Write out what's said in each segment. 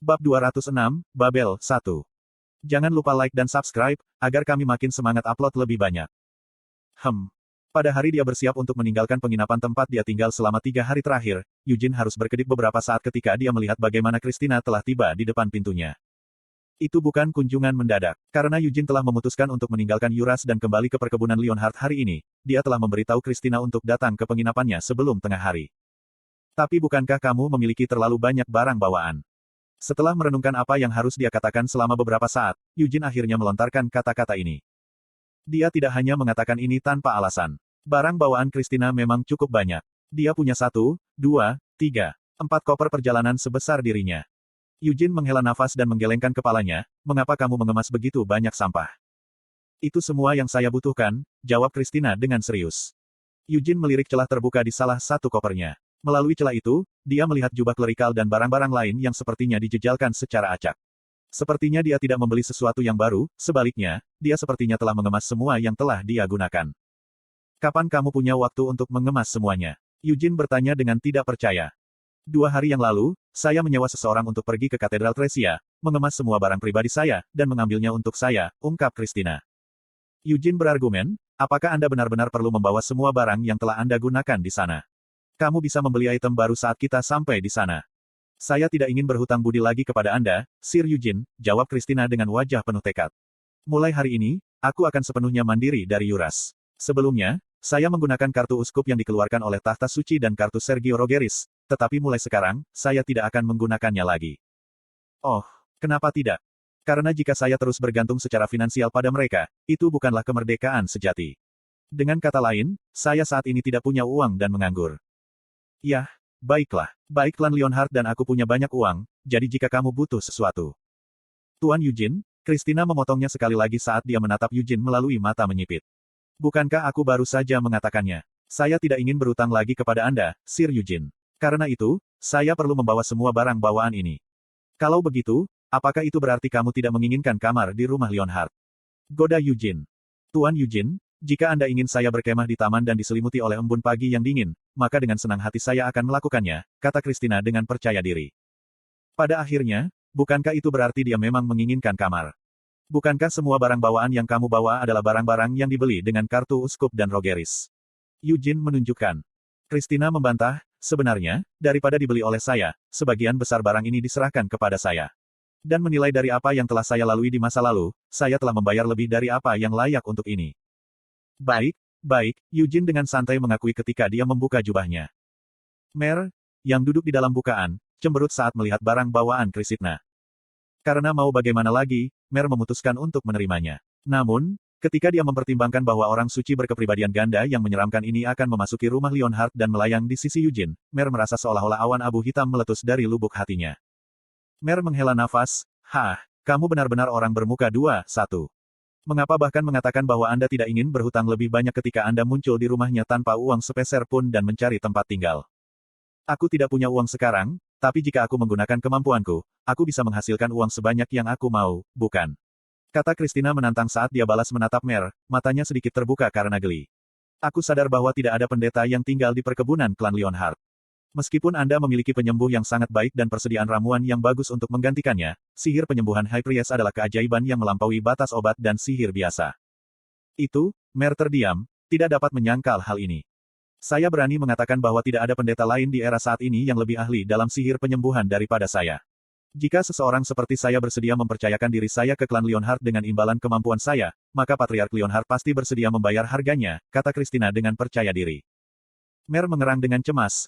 Bab 206, Babel 1. Jangan lupa like dan subscribe, agar kami makin semangat upload lebih banyak. Pada hari dia bersiap untuk meninggalkan penginapan tempat dia tinggal selama 3 hari terakhir, Eugene harus berkedip beberapa saat ketika dia melihat bagaimana Christina telah tiba di depan pintunya. Itu bukan kunjungan mendadak. Karena Eugene telah memutuskan untuk meninggalkan Yuras dan kembali ke perkebunan Leonhard hari ini, dia telah memberitahu Christina untuk datang ke penginapannya sebelum tengah hari. Tapi bukankah kamu memiliki terlalu banyak barang bawaan? Setelah merenungkan apa yang harus dia katakan selama beberapa saat, Eugene akhirnya melontarkan kata-kata ini. Dia tidak hanya mengatakan ini tanpa alasan. Barang bawaan Christina memang cukup banyak. Dia punya 1, 2, 3, 4 koper perjalanan sebesar dirinya. Eugene menghela nafas dan menggelengkan kepalanya, mengapa kamu mengemas begitu banyak sampah? Itu semua yang saya butuhkan, jawab Christina dengan serius. Eugene melirik celah terbuka di salah satu kopernya. Melalui celah itu, dia melihat jubah klerikal dan barang-barang lain yang sepertinya dijejalkan secara acak. Sepertinya dia tidak membeli sesuatu yang baru, sebaliknya, dia sepertinya telah mengemas semua yang telah dia gunakan. Kapan kamu punya waktu untuk mengemas semuanya? Eugene bertanya dengan tidak percaya. 2 hari yang lalu, saya menyewa seseorang untuk pergi ke Katedral Tresia, mengemas semua barang pribadi saya, dan mengambilnya untuk saya, ungkap Christina. Eugene berargumen, apakah Anda benar-benar perlu membawa semua barang yang telah Anda gunakan di sana? Kamu bisa membeli item baru saat kita sampai di sana. Saya tidak ingin berhutang budi lagi kepada Anda, Sir Eugene, jawab Christina dengan wajah penuh tekad. Mulai hari ini, aku akan sepenuhnya mandiri dari Yuras. Sebelumnya, saya menggunakan kartu uskup yang dikeluarkan oleh Tahta Suci dan kartu Sergio Rogeris, tetapi mulai sekarang, saya tidak akan menggunakannya lagi. Oh, kenapa tidak? Karena jika saya terus bergantung secara finansial pada mereka, itu bukanlah kemerdekaan sejati. Dengan kata lain, saya saat ini tidak punya uang dan menganggur. Yah, baiklah. Baik klan Leonhard dan aku punya banyak uang, jadi jika kamu butuh sesuatu. Tuan Eugene, Christina memotongnya sekali lagi saat dia menatap Eugene melalui mata menyipit. Bukankah aku baru saja mengatakannya? Saya tidak ingin berutang lagi kepada Anda, Sir Eugene. Karena itu, saya perlu membawa semua barang bawaan ini. Kalau begitu, apakah itu berarti kamu tidak menginginkan kamar di rumah Leonhard? Goda Eugene. Tuan Eugene, jika Anda ingin saya berkemah di taman dan diselimuti oleh embun pagi yang dingin, maka dengan senang hati saya akan melakukannya, kata Christina dengan percaya diri. Pada akhirnya, bukankah itu berarti dia memang menginginkan kamar? Bukankah semua barang bawaan yang kamu bawa adalah barang-barang yang dibeli dengan kartu uskup dan Rogeris? Eugene menunjukkan. Christina membantah, sebenarnya, daripada dibeli oleh saya, sebagian besar barang ini diserahkan kepada saya. Dan menilai dari apa yang telah saya lalui di masa lalu, saya telah membayar lebih dari apa yang layak untuk ini. Baik, Eugene dengan santai mengakui ketika dia membuka jubahnya. Mer, yang duduk di dalam bukaan, cemberut saat melihat barang bawaan Christina. Karena mau bagaimana lagi, Mer memutuskan untuk menerimanya. Namun, ketika dia mempertimbangkan bahwa orang suci berkepribadian ganda yang menyeramkan ini akan memasuki rumah Leonhard dan melayang di sisi Eugene, Mer merasa seolah-olah awan abu hitam meletus dari lubuk hatinya. Mer menghela nafas, kamu benar-benar orang bermuka 2, 1. Mengapa bahkan mengatakan bahwa Anda tidak ingin berhutang lebih banyak ketika Anda muncul di rumahnya tanpa uang sepeser pun dan mencari tempat tinggal? Aku tidak punya uang sekarang, tapi jika aku menggunakan kemampuanku, aku bisa menghasilkan uang sebanyak yang aku mau, bukan? Kata Christina menantang saat dia balas menatap Mer, matanya sedikit terbuka karena geli. Aku sadar bahwa tidak ada pendeta yang tinggal di perkebunan klan Leonhard. Meskipun Anda memiliki penyembuh yang sangat baik dan persediaan ramuan yang bagus untuk menggantikannya, sihir penyembuhan High Priest adalah keajaiban yang melampaui batas obat dan sihir biasa. Itu, Mer terdiam, tidak dapat menyangkal hal ini. Saya berani mengatakan bahwa tidak ada pendeta lain di era saat ini yang lebih ahli dalam sihir penyembuhan daripada saya. Jika seseorang seperti saya bersedia mempercayakan diri saya ke klan Leonhard dengan imbalan kemampuan saya, maka Patriark Leonhard pasti bersedia membayar harganya, kata Christina dengan percaya diri. Mer mengerang dengan cemas,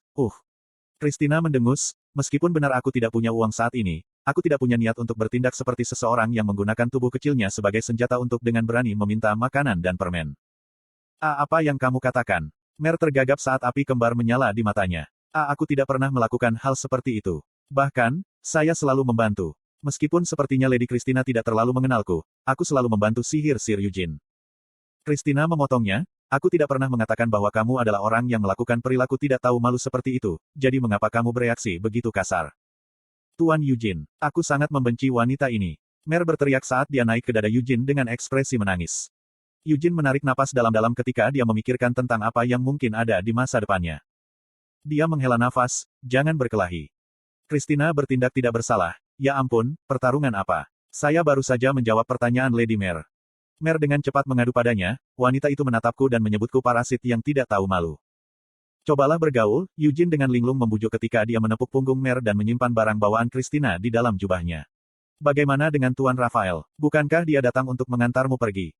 Christina mendengus, meskipun benar aku tidak punya uang saat ini, aku tidak punya niat untuk bertindak seperti seseorang yang menggunakan tubuh kecilnya sebagai senjata untuk dengan berani meminta makanan dan permen. Apa yang kamu katakan? Mer tergagap saat api kembar menyala di matanya. Aku tidak pernah melakukan hal seperti itu. Bahkan, saya selalu membantu. Meskipun sepertinya Lady Christina tidak terlalu mengenalku, aku selalu membantu sihir Sir Eugene. Christina memotongnya, aku tidak pernah mengatakan bahwa kamu adalah orang yang melakukan perilaku tidak tahu malu seperti itu, jadi mengapa kamu bereaksi begitu kasar? Tuan Eugene, aku sangat membenci wanita ini. Mer berteriak saat dia naik ke dada Eugene dengan ekspresi menangis. Eugene menarik napas dalam-dalam ketika dia memikirkan tentang apa yang mungkin ada di masa depannya. Dia menghela nafas, jangan berkelahi. Christina bertindak tidak bersalah, ya ampun, pertarungan apa? Saya baru saja menjawab pertanyaan Lady Mare. Mare dengan cepat mengadu padanya, wanita itu menatapku dan menyebutku parasit yang tidak tahu malu. Cobalah bergaul, Eugene dengan linglung membujuk ketika dia menepuk punggung Mare dan menyimpan barang bawaan Christina di dalam jubahnya. Bagaimana dengan Tuan Raphael? Bukankah dia datang untuk mengantarmu pergi?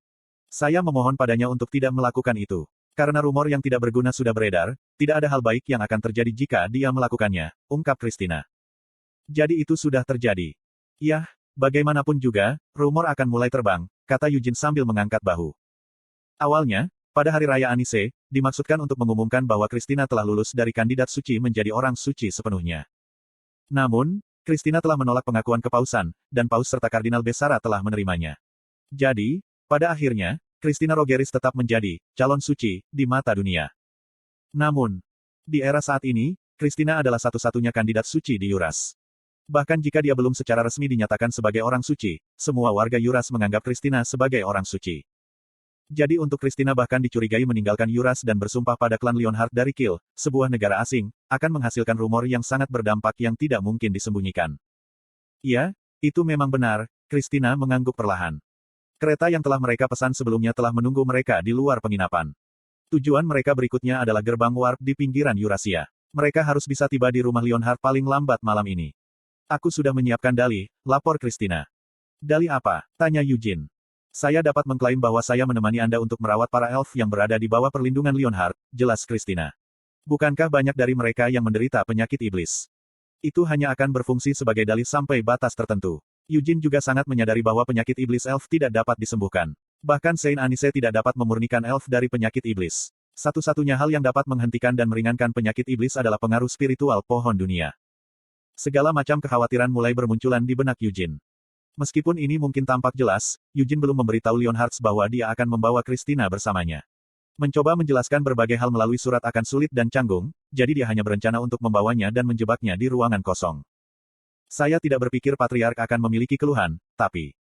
Saya memohon padanya untuk tidak melakukan itu. Karena rumor yang tidak berguna sudah beredar, tidak ada hal baik yang akan terjadi jika dia melakukannya, ungkap Christina. Jadi itu sudah terjadi. Yah, bagaimanapun juga, rumor akan mulai terbang, kata Eugene sambil mengangkat bahu. Awalnya, pada hari raya Anise, dimaksudkan untuk mengumumkan bahwa Christina telah lulus dari kandidat suci menjadi orang suci sepenuhnya. Namun, Christina telah menolak pengakuan kepausan, dan paus serta Kardinal Besara telah menerimanya. Jadi, pada akhirnya, Christina Rogeris tetap menjadi calon suci di mata dunia. Namun, di era saat ini, Christina adalah satu-satunya kandidat suci di Yuras. Bahkan jika dia belum secara resmi dinyatakan sebagai orang suci, semua warga Yuras menganggap Christina sebagai orang suci. Jadi untuk Christina bahkan dicurigai meninggalkan Yuras dan bersumpah pada klan Leonhard dari Kiel, sebuah negara asing, akan menghasilkan rumor yang sangat berdampak yang tidak mungkin disembunyikan. Ya, itu memang benar, Christina mengangguk perlahan. Kereta yang telah mereka pesan sebelumnya telah menunggu mereka di luar penginapan. Tujuan mereka berikutnya adalah gerbang warp di pinggiran Eurasia. Mereka harus bisa tiba di rumah Leonhard paling lambat malam ini. Aku sudah menyiapkan dalih, lapor Christina. Dalih apa? Tanya Eugene. Saya dapat mengklaim bahwa saya menemani Anda untuk merawat para elf yang berada di bawah perlindungan Leonhard, jelas Christina. Bukankah banyak dari mereka yang menderita penyakit iblis? Itu hanya akan berfungsi sebagai dalih sampai batas tertentu. Eugene juga sangat menyadari bahwa penyakit iblis elf tidak dapat disembuhkan. Bahkan Saint Anise tidak dapat memurnikan elf dari penyakit iblis. Satu-satunya hal yang dapat menghentikan dan meringankan penyakit iblis adalah pengaruh spiritual pohon dunia. Segala macam kekhawatiran mulai bermunculan di benak Eugene. Meskipun ini mungkin tampak jelas, Eugene belum memberitahu Leonhard bahwa dia akan membawa Christina bersamanya. Mencoba menjelaskan berbagai hal melalui surat akan sulit dan canggung, jadi dia hanya berencana untuk membawanya dan menjebaknya di ruangan kosong. Saya tidak berpikir Patriark akan memiliki keluhan, tapi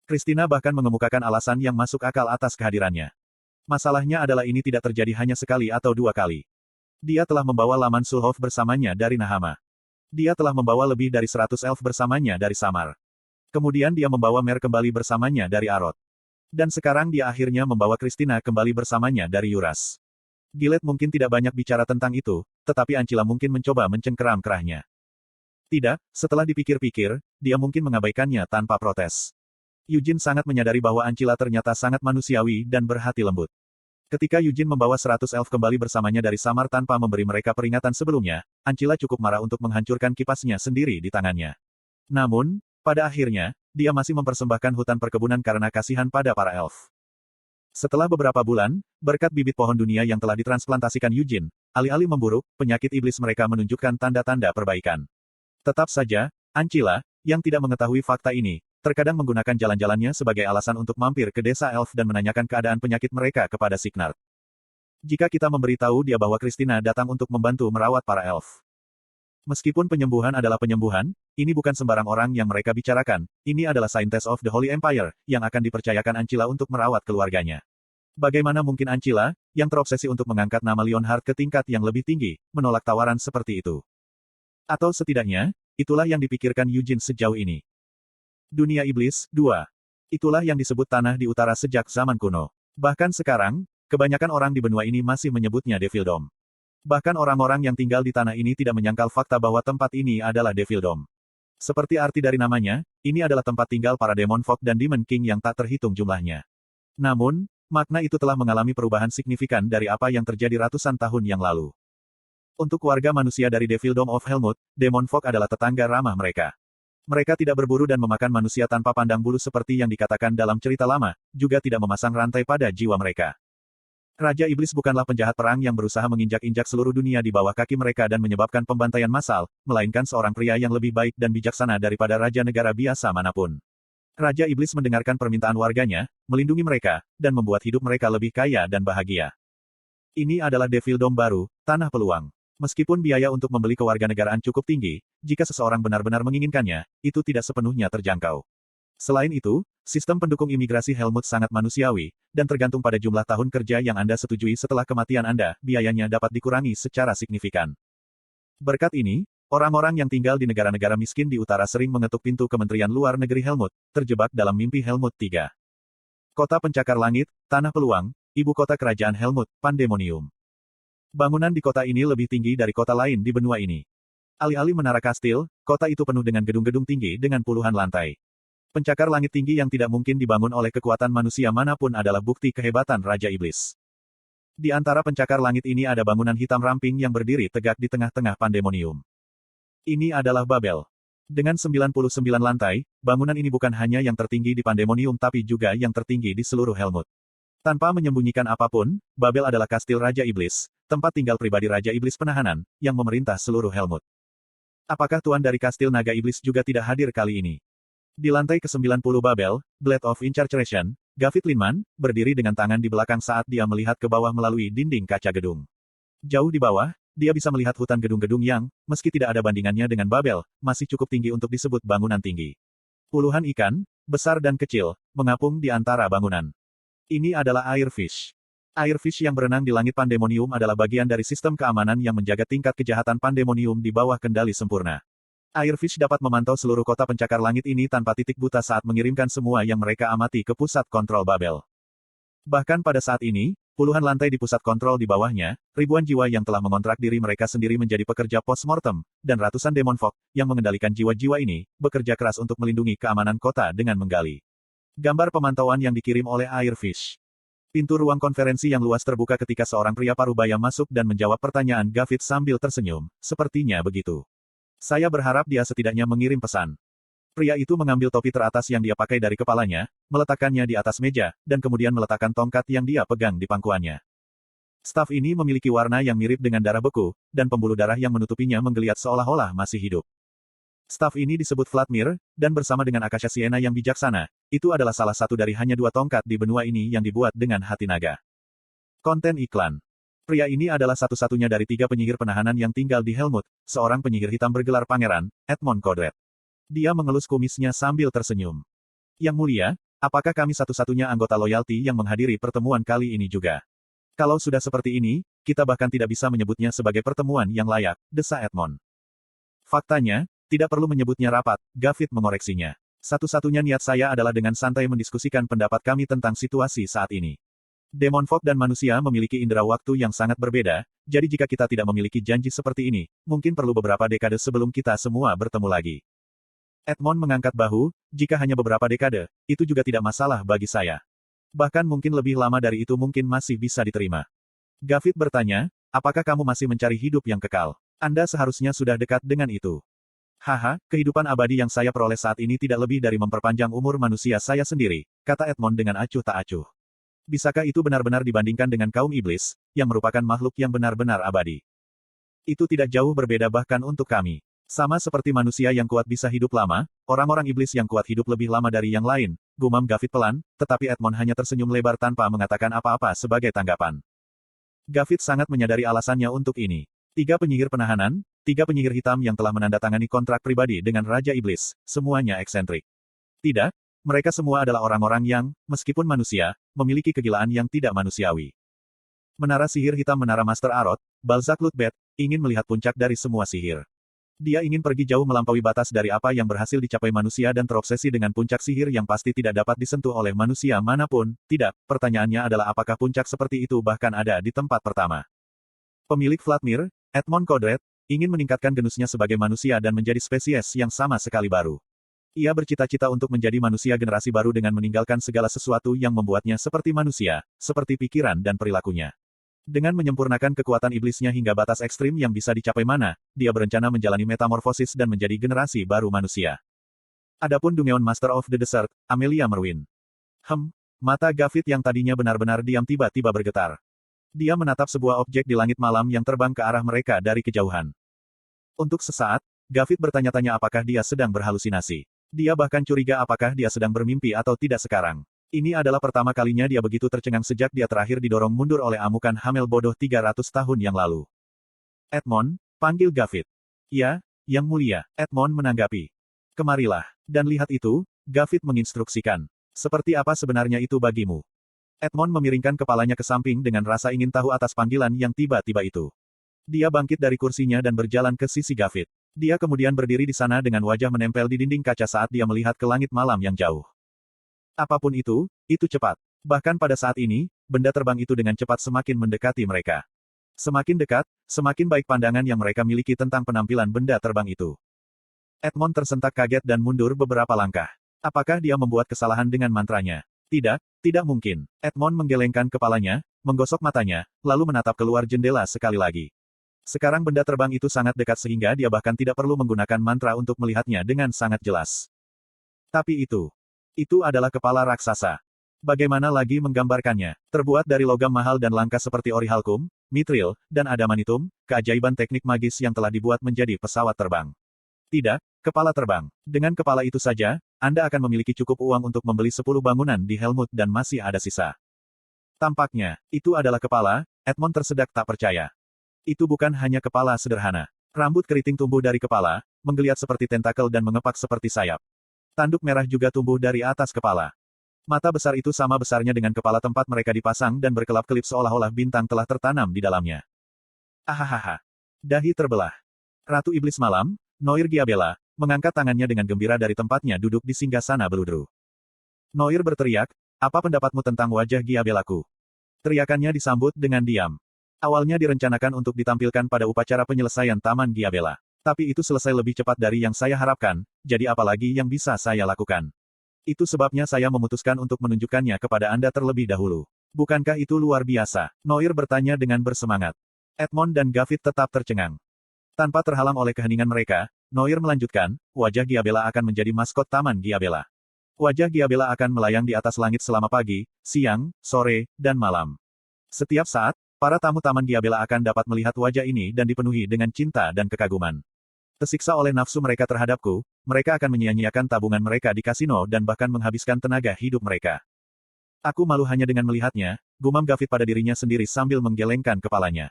Christina bahkan mengemukakan alasan yang masuk akal atas kehadirannya. Masalahnya adalah ini tidak terjadi hanya sekali atau dua kali. Dia telah membawa Laman Sulhof bersamanya dari Nahama. Dia telah membawa lebih dari 100 elf bersamanya dari Samar. Kemudian dia membawa Mer kembali bersamanya dari Arot. Dan sekarang dia akhirnya membawa Christina kembali bersamanya dari Yuras. Gilead mungkin tidak banyak bicara tentang itu, tetapi Ancila mungkin mencoba mencengkeram kerahnya. Tidak, setelah dipikir-pikir, dia mungkin mengabaikannya tanpa protes. Eugene sangat menyadari bahwa Ancila ternyata sangat manusiawi dan berhati lembut. Ketika Eugene membawa 100 elf kembali bersamanya dari Samar tanpa memberi mereka peringatan sebelumnya, Ancila cukup marah untuk menghancurkan kipasnya sendiri di tangannya. Namun, pada akhirnya, dia masih mempersembahkan hutan perkebunan karena kasihan pada para elf. Setelah beberapa bulan, berkat bibit pohon dunia yang telah ditransplantasikan Eugene, alih-alih memburuk, penyakit iblis mereka menunjukkan tanda-tanda perbaikan. Tetap saja, Ancila, yang tidak mengetahui fakta ini, terkadang menggunakan jalan-jalannya sebagai alasan untuk mampir ke desa elf dan menanyakan keadaan penyakit mereka kepada Signard. Jika kita memberitahu dia bahwa Christina datang untuk membantu merawat para elf. Meskipun penyembuhan adalah penyembuhan, ini bukan sembarang orang yang mereka bicarakan, ini adalah Saintess of the Holy Empire, yang akan dipercayakan Ancila untuk merawat keluarganya. Bagaimana mungkin Ancila, yang terobsesi untuk mengangkat nama Leonhard ke tingkat yang lebih tinggi, menolak tawaran seperti itu? Atau setidaknya, itulah yang dipikirkan Eugene sejauh ini. Dunia Iblis, 2. Itulah yang disebut tanah di utara sejak zaman kuno. Bahkan sekarang, kebanyakan orang di benua ini masih menyebutnya Devildom. Bahkan orang-orang yang tinggal di tanah ini tidak menyangkal fakta bahwa tempat ini adalah Devildom. Seperti arti dari namanya, ini adalah tempat tinggal para Demon Folk dan Demon King yang tak terhitung jumlahnya. Namun, makna itu telah mengalami perubahan signifikan dari apa yang terjadi ratusan tahun yang lalu. Untuk warga manusia dari Devildom of Helmut, Demon Folk adalah tetangga ramah mereka. Mereka tidak berburu dan memakan manusia tanpa pandang bulu seperti yang dikatakan dalam cerita lama, juga tidak memasang rantai pada jiwa mereka. Raja Iblis bukanlah penjahat perang yang berusaha menginjak-injak seluruh dunia di bawah kaki mereka dan menyebabkan pembantaian massal, melainkan seorang pria yang lebih baik dan bijaksana daripada raja negara biasa manapun. Raja Iblis mendengarkan permintaan warganya, melindungi mereka, dan membuat hidup mereka lebih kaya dan bahagia. Ini adalah Devildom baru, tanah peluang. Meskipun biaya untuk membeli kewarganegaraan cukup tinggi, jika seseorang benar-benar menginginkannya, itu tidak sepenuhnya terjangkau. Selain itu, sistem pendukung imigrasi Helmut sangat manusiawi, dan tergantung pada jumlah tahun kerja yang Anda setujui setelah kematian Anda, biayanya dapat dikurangi secara signifikan. Berkat ini, Orang-orang yang tinggal di negara-negara miskin di utara sering mengetuk pintu Kementerian Luar Negeri Helmut, terjebak dalam mimpi Helmut III. Kota pencakar langit, tanah peluang, ibu kota kerajaan Helmut, Pandemonium. Bangunan di kota ini lebih tinggi dari kota lain di benua ini. Alih-alih menara kastil, kota itu penuh dengan gedung-gedung tinggi dengan puluhan lantai. Pencakar langit tinggi yang tidak mungkin dibangun oleh kekuatan manusia manapun adalah bukti kehebatan Raja Iblis. Di antara pencakar langit ini ada bangunan hitam ramping yang berdiri tegak di tengah-tengah Pandemonium. Ini adalah Babel. Dengan 99 lantai, bangunan ini bukan hanya yang tertinggi di Pandemonium tapi juga yang tertinggi di seluruh Helmut. Tanpa menyembunyikan apapun, Babel adalah kastil Raja Iblis, tempat tinggal pribadi Raja Iblis penahanan, yang memerintah seluruh Helmut. Apakah tuan dari kastil Naga Iblis juga tidak hadir kali ini? Di lantai ke-90 Babel, Blade of Incarceration, Gavit Linman, berdiri dengan tangan di belakang saat dia melihat ke bawah melalui dinding kaca gedung. Jauh di bawah, dia bisa melihat hutan gedung-gedung yang, meski tidak ada bandingannya dengan Babel, masih cukup tinggi untuk disebut bangunan tinggi. Puluhan ikan, besar dan kecil, mengapung di antara bangunan. Ini adalah Airfish. Airfish yang berenang di langit Pandemonium adalah bagian dari sistem keamanan yang menjaga tingkat kejahatan Pandemonium di bawah kendali sempurna. Airfish dapat memantau seluruh kota pencakar langit ini tanpa titik buta saat mengirimkan semua yang mereka amati ke pusat kontrol Babel. Bahkan pada saat ini, puluhan lantai di pusat kontrol di bawahnya, ribuan jiwa yang telah mengontrak diri mereka sendiri menjadi pekerja post-mortem, dan ratusan demon fog, yang mengendalikan jiwa-jiwa ini, bekerja keras untuk melindungi keamanan kota dengan menggali. Gambar pemantauan yang dikirim oleh Airfish. Pintu ruang konferensi yang luas terbuka ketika seorang pria parubaya masuk dan menjawab pertanyaan Gavit sambil tersenyum. Sepertinya begitu. Saya berharap dia setidaknya mengirim pesan. Pria itu mengambil topi teratas yang dia pakai dari kepalanya, meletakkannya di atas meja, dan kemudian meletakkan tongkat yang dia pegang di pangkuannya. Staf ini memiliki warna yang mirip dengan darah beku, dan pembuluh darah yang menutupinya menggeliat seolah-olah masih hidup. Staf ini disebut Vladimir, dan bersama dengan Akasha Siena yang bijaksana, itu adalah salah satu dari hanya 2 tongkat di benua ini yang dibuat dengan hati naga. Konten iklan. Pria ini adalah satu-satunya dari 3 penyihir penahanan yang tinggal di Helmut, seorang penyihir hitam bergelar Pangeran, Edmond Codred. Dia mengelus kumisnya sambil tersenyum. Yang mulia, apakah kami satu-satunya anggota loyalty yang menghadiri pertemuan kali ini juga? Kalau sudah seperti ini, kita bahkan tidak bisa menyebutnya sebagai pertemuan yang layak, desa Edmond. Faktanya, tidak perlu menyebutnya rapat, Gavit mengoreksinya. Satu-satunya niat saya adalah dengan santai mendiskusikan pendapat kami tentang situasi saat ini. Demon Fog dan manusia memiliki indera waktu yang sangat berbeda, jadi jika kita tidak memiliki janji seperti ini, mungkin perlu beberapa dekade sebelum kita semua bertemu lagi. Edmond mengangkat bahu, jika hanya beberapa dekade, itu juga tidak masalah bagi saya. Bahkan mungkin lebih lama dari itu mungkin masih bisa diterima. Gavit bertanya, apakah kamu masih mencari hidup yang kekal? Anda seharusnya sudah dekat dengan itu. Haha, kehidupan abadi yang saya peroleh saat ini tidak lebih dari memperpanjang umur manusia saya sendiri, kata Edmond dengan acuh tak acuh. Bisakah itu benar-benar dibandingkan dengan kaum iblis, yang merupakan makhluk yang benar-benar abadi? Itu tidak jauh berbeda bahkan untuk kami. Sama seperti manusia yang kuat bisa hidup lama, orang-orang iblis yang kuat hidup lebih lama dari yang lain, gumam Gavit pelan, tetapi Edmond hanya tersenyum lebar tanpa mengatakan apa-apa sebagai tanggapan. Gavit sangat menyadari alasannya untuk ini. 3 penyihir penahanan, 3 penyihir hitam yang telah menandatangani kontrak pribadi dengan Raja Iblis, semuanya eksentrik. Tidak, mereka semua adalah orang-orang yang, meskipun manusia, memiliki kegilaan yang tidak manusiawi. Menara sihir hitam Menara Master Arot, Balzac Lutbet, ingin melihat puncak dari semua sihir. Dia ingin pergi jauh melampaui batas dari apa yang berhasil dicapai manusia dan terobsesi dengan puncak sihir yang pasti tidak dapat disentuh oleh manusia manapun. Tidak, pertanyaannya adalah apakah puncak seperti itu bahkan ada di tempat pertama. Pemilik Vladimir, Edmond Codred, ingin meningkatkan genusnya sebagai manusia dan menjadi spesies yang sama sekali baru. Ia bercita-cita untuk menjadi manusia generasi baru dengan meninggalkan segala sesuatu yang membuatnya seperti manusia, seperti pikiran dan perilakunya. Dengan menyempurnakan kekuatan iblisnya hingga batas ekstrim yang bisa dicapai mana, dia berencana menjalani metamorfosis dan menjadi generasi baru manusia. Adapun Dungeon Master of the Desert, Amelia Merwin. Mata Gavit yang tadinya benar-benar diam tiba-tiba bergetar. Dia menatap sebuah objek di langit malam yang terbang ke arah mereka dari kejauhan. Untuk sesaat, Gavit bertanya-tanya apakah dia sedang berhalusinasi. Dia bahkan curiga apakah dia sedang bermimpi atau tidak sekarang. Ini adalah pertama kalinya dia begitu tercengang sejak dia terakhir didorong mundur oleh amukan Hamel bodoh 300 tahun yang lalu. Edmond, panggil Gavit. Ya, yang mulia, Edmond menanggapi. Kemarilah, dan lihat itu, Gavit menginstruksikan. Seperti apa sebenarnya itu bagimu? Edmond memiringkan kepalanya ke samping dengan rasa ingin tahu atas panggilan yang tiba-tiba itu. Dia bangkit dari kursinya dan berjalan ke sisi Gavit. Dia kemudian berdiri di sana dengan wajah menempel di dinding kaca saat dia melihat ke langit malam yang jauh. Apapun itu cepat. Bahkan pada saat ini, benda terbang itu dengan cepat semakin mendekati mereka. Semakin dekat, semakin baik pandangan yang mereka miliki tentang penampilan benda terbang itu. Edmond tersentak kaget dan mundur beberapa langkah. Apakah dia membuat kesalahan dengan mantranya? Tidak, tidak mungkin. Edmond menggelengkan kepalanya, menggosok matanya, lalu menatap keluar jendela sekali lagi. Sekarang benda terbang itu sangat dekat sehingga dia bahkan tidak perlu menggunakan mantra untuk melihatnya dengan sangat jelas. Tapi itu adalah kepala raksasa. Bagaimana lagi menggambarkannya? Terbuat dari logam mahal dan langka seperti orihalkum, mithril, dan adamantium, keajaiban teknik magis yang telah dibuat menjadi pesawat terbang. Tidak, kepala terbang. Dengan kepala itu saja, Anda akan memiliki cukup uang untuk membeli 10 bangunan di Helmut dan masih ada sisa. Tampaknya, itu adalah kepala. Edmond tersedak tak percaya. Itu bukan hanya kepala sederhana. Rambut keriting tumbuh dari kepala, menggeliat seperti tentakel dan mengepak seperti sayap. Tanduk merah juga tumbuh dari atas kepala. Mata besar itu sama besarnya dengan kepala tempat mereka dipasang dan berkelap-kelip seolah-olah bintang telah tertanam di dalamnya. Ahahaha. Dahi terbelah. Ratu Iblis Malam, Noir Giabella, mengangkat tangannya dengan gembira dari tempatnya duduk di singgasana beludru. Noir berteriak, apa pendapatmu tentang wajah Giabellaku? Teriakannya disambut dengan diam. Awalnya direncanakan untuk ditampilkan pada upacara penyelesaian Taman Giabella. Tapi itu selesai lebih cepat dari yang saya harapkan, jadi apalagi yang bisa saya lakukan? Itu sebabnya saya memutuskan untuk menunjukkannya kepada Anda terlebih dahulu. Bukankah itu luar biasa? Noir bertanya dengan bersemangat. Edmond dan Gavit tetap tercengang. Tanpa terhalang oleh keheningan mereka, Noir melanjutkan, wajah Giabella akan menjadi maskot Taman Giabella. Wajah Giabella akan melayang di atas langit selama pagi, siang, sore, dan malam. Setiap saat, para tamu Taman Giabella akan dapat melihat wajah ini dan dipenuhi dengan cinta dan kekaguman. Tersiksa oleh nafsu mereka terhadapku, mereka akan menyia-nyiakan tabungan mereka di kasino dan bahkan menghabiskan tenaga hidup mereka. Aku malu hanya dengan melihatnya, gumam Gavit pada dirinya sendiri sambil menggelengkan kepalanya.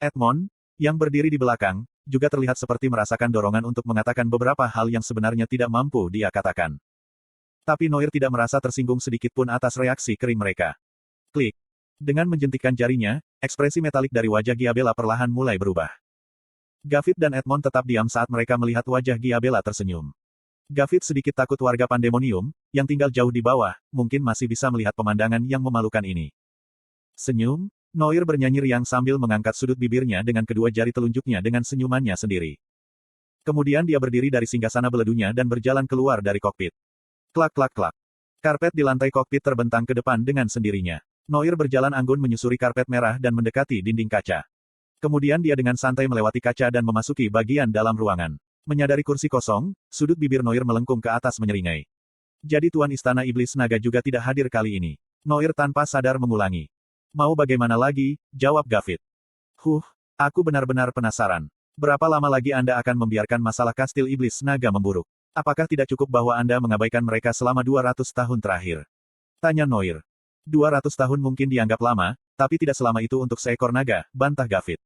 Edmond, yang berdiri di belakang, juga terlihat seperti merasakan dorongan untuk mengatakan beberapa hal yang sebenarnya tidak mampu dia katakan. Tapi Noir tidak merasa tersinggung sedikit pun atas reaksi kering mereka. Klik. Dengan menjentikkan jarinya, ekspresi metalik dari wajah Giabella perlahan mulai berubah. Gavit dan Edmond tetap diam saat mereka melihat wajah Giabella tersenyum. Gavit sedikit takut warga Pandemonium, yang tinggal jauh di bawah, mungkin masih bisa melihat pemandangan yang memalukan ini. Senyum, Noir bernyanyi riang sambil mengangkat sudut bibirnya dengan kedua jari telunjuknya dengan senyumannya sendiri. Kemudian dia berdiri dari singgasana beledunya dan berjalan keluar dari kokpit. Klak klak klak. Karpet di lantai kokpit terbentang ke depan dengan sendirinya. Noir berjalan anggun menyusuri karpet merah dan mendekati dinding kaca. Kemudian dia dengan santai melewati kaca dan memasuki bagian dalam ruangan. Menyadari kursi kosong, sudut bibir Noir melengkung ke atas menyeringai. Jadi Tuan Istana Iblis Naga juga tidak hadir kali ini. Noir tanpa sadar mengulangi. Mau bagaimana lagi, jawab Gavit. Aku benar-benar penasaran. Berapa lama lagi Anda akan membiarkan masalah kastil Iblis Naga memburuk? Apakah tidak cukup bahwa Anda mengabaikan mereka selama 200 tahun terakhir? Tanya Noir. 200 tahun mungkin dianggap lama, tapi tidak selama itu untuk seekor naga, bantah Gavit.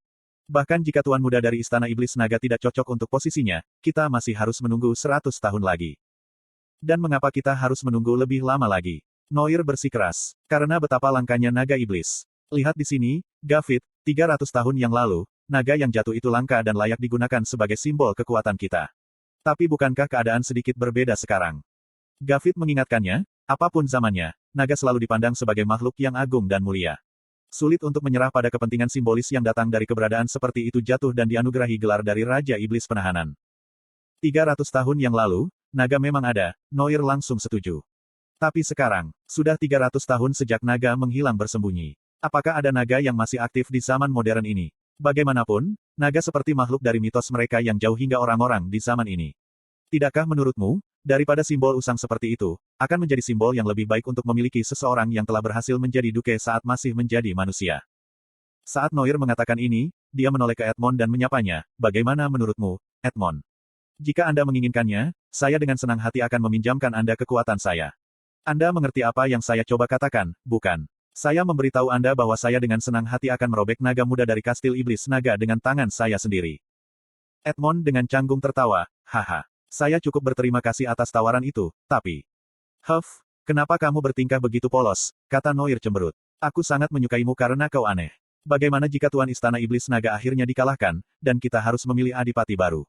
Bahkan jika Tuan Muda dari Istana Iblis Naga tidak cocok untuk posisinya, kita masih harus menunggu 100 tahun lagi. Dan mengapa kita harus menunggu lebih lama lagi? Noir bersikeras. Karena betapa langkanya naga iblis. Lihat di sini, Gavit, 300 tahun yang lalu, naga yang jatuh itu langka dan layak digunakan sebagai simbol kekuatan kita. Tapi bukankah keadaan sedikit berbeda sekarang? Gavit mengingatkannya, apapun zamannya, naga selalu dipandang sebagai makhluk yang agung dan mulia. Sulit untuk menyerah pada kepentingan simbolis yang datang dari keberadaan seperti itu jatuh dan dianugerahi gelar dari Raja Iblis Penahanan. 300 tahun yang lalu, naga memang ada, Noir langsung setuju. Tapi sekarang, sudah 300 tahun sejak naga menghilang bersembunyi. Apakah ada naga yang masih aktif di zaman modern ini? Bagaimanapun, naga seperti makhluk dari mitos mereka yang jauh hingga orang-orang di zaman ini. Tidakkah menurutmu, daripada simbol usang seperti itu, akan menjadi simbol yang lebih baik untuk memiliki seseorang yang telah berhasil menjadi duke saat masih menjadi manusia? Saat Noir mengatakan ini, dia menoleh ke Edmond dan menyapanya, bagaimana menurutmu, Edmond? Jika Anda menginginkannya, saya dengan senang hati akan meminjamkan Anda kekuatan saya. Anda mengerti apa yang saya coba katakan, bukan? Saya memberitahu Anda bahwa saya dengan senang hati akan merobek naga muda dari kastil Iblis Naga dengan tangan saya sendiri. Edmond dengan canggung tertawa, haha. Saya cukup berterima kasih atas tawaran itu, tapi... kenapa kamu bertingkah begitu polos, kata Noir cemberut. Aku sangat menyukaimu karena kau aneh. Bagaimana jika Tuan Istana Iblis Naga akhirnya dikalahkan, dan kita harus memilih adipati baru?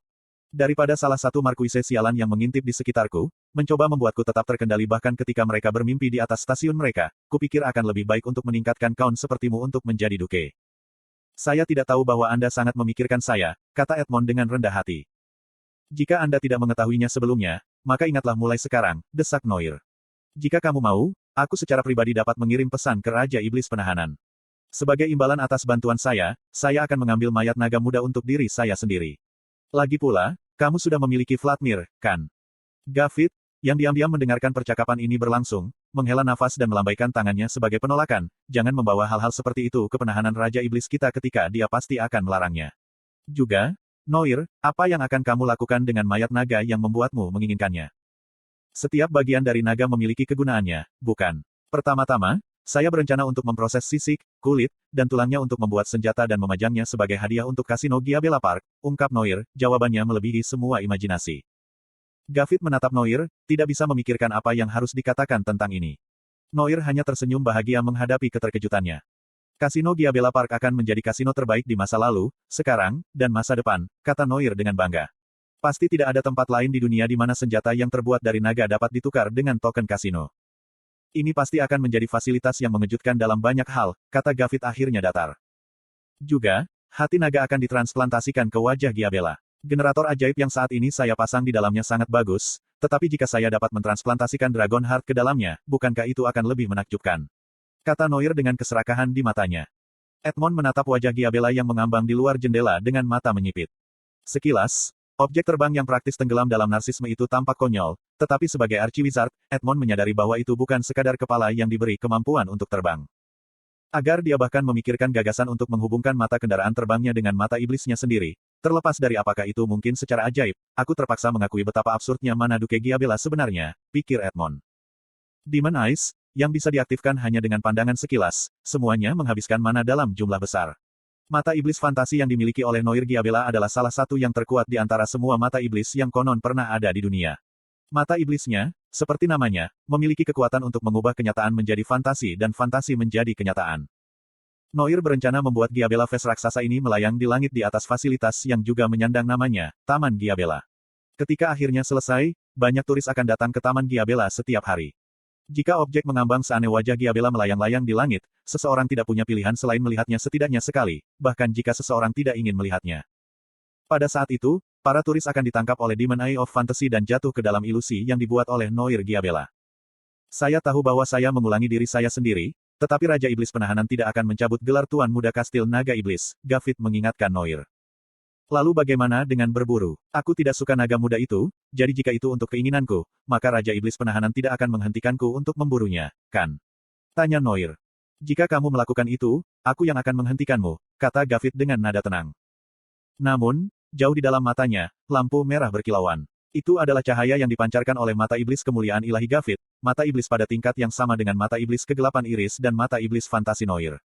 Daripada salah satu markuise sialan yang mengintip di sekitarku, mencoba membuatku tetap terkendali bahkan ketika mereka bermimpi di atas stasiun mereka, kupikir akan lebih baik untuk meningkatkan kaun sepertimu untuk menjadi duke. Saya tidak tahu bahwa Anda sangat memikirkan saya, kata Edmond dengan rendah hati. Jika Anda tidak mengetahuinya sebelumnya, maka ingatlah mulai sekarang, desak Noir. Jika kamu mau, aku secara pribadi dapat mengirim pesan ke Raja Iblis Penahanan. Sebagai imbalan atas bantuan saya akan mengambil mayat naga muda untuk diri saya sendiri. Lagi pula, kamu sudah memiliki Vladimir, kan? Gavit, yang diam-diam mendengarkan percakapan ini berlangsung, menghela nafas dan melambaikan tangannya sebagai penolakan, jangan membawa hal-hal seperti itu ke penahanan Raja Iblis kita ketika dia pasti akan melarangnya. Juga, Noir, apa yang akan kamu lakukan dengan mayat naga yang membuatmu menginginkannya? Setiap bagian dari naga memiliki kegunaannya, bukan? Pertama-tama, saya berencana untuk memproses sisik, kulit, dan tulangnya untuk membuat senjata dan memajangnya sebagai hadiah untuk kasino Giabella Park, ungkap Noir, jawabannya melebihi semua imajinasi. Gavit menatap Noir, tidak bisa memikirkan apa yang harus dikatakan tentang ini. Noir hanya tersenyum bahagia menghadapi keterkejutannya. Kasino Giabella Park akan menjadi kasino terbaik di masa lalu, sekarang, dan masa depan, kata Noir dengan bangga. Pasti tidak ada tempat lain di dunia di mana senjata yang terbuat dari naga dapat ditukar dengan token kasino. Ini pasti akan menjadi fasilitas yang mengejutkan dalam banyak hal, kata Gavit akhirnya datar. Juga, hati naga akan ditransplantasikan ke wajah Giabella. Generator ajaib yang saat ini saya pasang di dalamnya sangat bagus, tetapi jika saya dapat mentransplantasikan Dragon Heart ke dalamnya, bukankah itu akan lebih menakjubkan? Kata Noir dengan keserakahan di matanya. Edmond menatap wajah Giabella yang mengambang di luar jendela dengan mata menyipit. Sekilas, objek terbang yang praktis tenggelam dalam narsisme itu tampak konyol, tetapi sebagai archiwizard, Edmond menyadari bahwa itu bukan sekadar kepala yang diberi kemampuan untuk terbang. Agar dia bahkan memikirkan gagasan untuk menghubungkan mata kendaraan terbangnya dengan mata iblisnya sendiri. Terlepas dari apakah itu mungkin secara ajaib, aku terpaksa mengakui betapa absurdnya mana Duke Giabella sebenarnya, pikir Edmond. Demon Eyes, yang bisa diaktifkan hanya dengan pandangan sekilas, semuanya menghabiskan mana dalam jumlah besar. Mata iblis fantasi yang dimiliki oleh Noir Giabella adalah salah satu yang terkuat di antara semua mata iblis yang konon pernah ada di dunia. Mata iblisnya, seperti namanya, memiliki kekuatan untuk mengubah kenyataan menjadi fantasi dan fantasi menjadi kenyataan. Noir berencana membuat Giabella Face raksasa ini melayang di langit di atas fasilitas yang juga menyandang namanya, Taman Giabella. Ketika akhirnya selesai, banyak turis akan datang ke Taman Giabella setiap hari. Jika objek mengambang seaneh wajah Giabella melayang-layang di langit, seseorang tidak punya pilihan selain melihatnya setidaknya sekali, bahkan jika seseorang tidak ingin melihatnya. Pada saat itu, para turis akan ditangkap oleh Demon Eye of Fantasy dan jatuh ke dalam ilusi yang dibuat oleh Noir Giabella. Saya tahu bahwa saya mengulangi diri saya sendiri, tetapi Raja Iblis Penahanan tidak akan mencabut gelar Tuan Muda Kastil Naga Iblis, Gavit mengingatkan Noir. Lalu bagaimana dengan berburu? Aku tidak suka naga muda itu, jadi jika itu untuk keinginanku, maka Raja Iblis Penahanan tidak akan menghentikanku untuk memburunya, kan? Tanya Noir. Jika kamu melakukan itu, aku yang akan menghentikanmu, kata Gavit dengan nada tenang. Namun, jauh di dalam matanya, lampu merah berkilauan. Itu adalah cahaya yang dipancarkan oleh mata iblis kemuliaan ilahi Gavit, mata iblis pada tingkat yang sama dengan mata iblis kegelapan iris dan mata iblis fantasi Noir.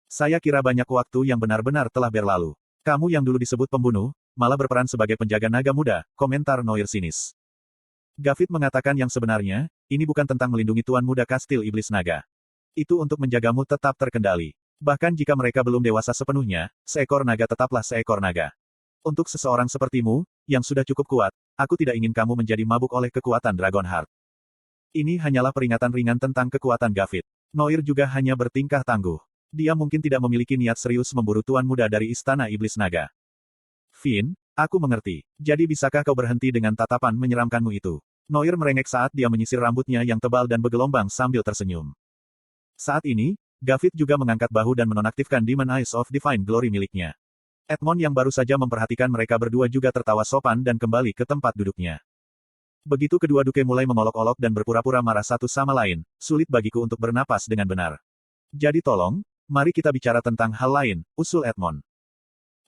Saya kira banyak waktu yang benar-benar telah berlalu. Kamu yang dulu disebut pembunuh, malah berperan sebagai penjaga naga muda, komentar Noir sinis. Gavit mengatakan yang sebenarnya, ini bukan tentang melindungi Tuan Muda Kastil Iblis Naga. Itu untuk menjagamu tetap terkendali. Bahkan jika mereka belum dewasa sepenuhnya, seekor naga tetaplah seekor naga. Untuk seseorang sepertimu, yang sudah cukup kuat, aku tidak ingin kamu menjadi mabuk oleh kekuatan Dragon Heart. Ini hanyalah peringatan ringan tentang kekuatan Gavit. Noir juga hanya bertingkah tangguh. Dia mungkin tidak memiliki niat serius memburu Tuan Muda dari Istana Iblis Naga. Finn, aku mengerti. Jadi bisakah kau berhenti dengan tatapan menyeramkanmu itu? Noir merengek saat dia menyisir rambutnya yang tebal dan bergelombang sambil tersenyum. Saat ini, Gavit juga mengangkat bahu dan menonaktifkan Demon Eyes of Divine Glory miliknya. Edmond yang baru saja memperhatikan mereka berdua juga tertawa sopan dan kembali ke tempat duduknya. Begitu kedua duke mulai mengolok-olok dan berpura-pura marah satu sama lain, sulit bagiku untuk bernapas dengan benar. Jadi tolong, mari kita bicara tentang hal lain, usul Edmond.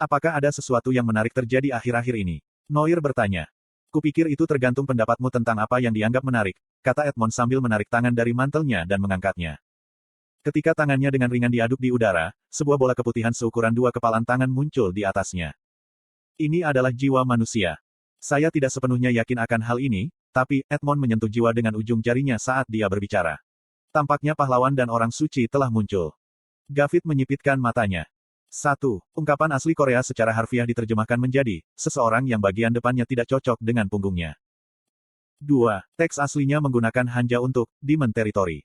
Apakah ada sesuatu yang menarik terjadi akhir-akhir ini? Noir bertanya. Kupikir itu tergantung pendapatmu tentang apa yang dianggap menarik, kata Edmond sambil menarik tangan dari mantelnya dan mengangkatnya. Ketika tangannya dengan ringan diaduk di udara, sebuah bola keputihan seukuran dua kepalan tangan muncul di atasnya. Ini adalah jiwa manusia. Saya tidak sepenuhnya yakin akan hal ini, tapi Edmond menyentuh jiwa dengan ujung jarinya saat dia berbicara. Tampaknya pahlawan dan orang suci telah muncul. Gavit menyipitkan matanya. 1. Ungkapan asli Korea secara harfiah diterjemahkan menjadi, seseorang yang bagian depannya tidak cocok dengan punggungnya. 2. Teks aslinya menggunakan hanja untuk, Demon Territory.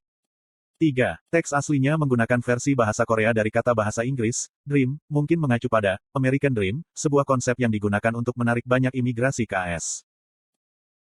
3. Teks aslinya menggunakan versi bahasa Korea dari kata bahasa Inggris, dream, mungkin mengacu pada, American Dream, sebuah konsep yang digunakan untuk menarik banyak imigrasi ke AS.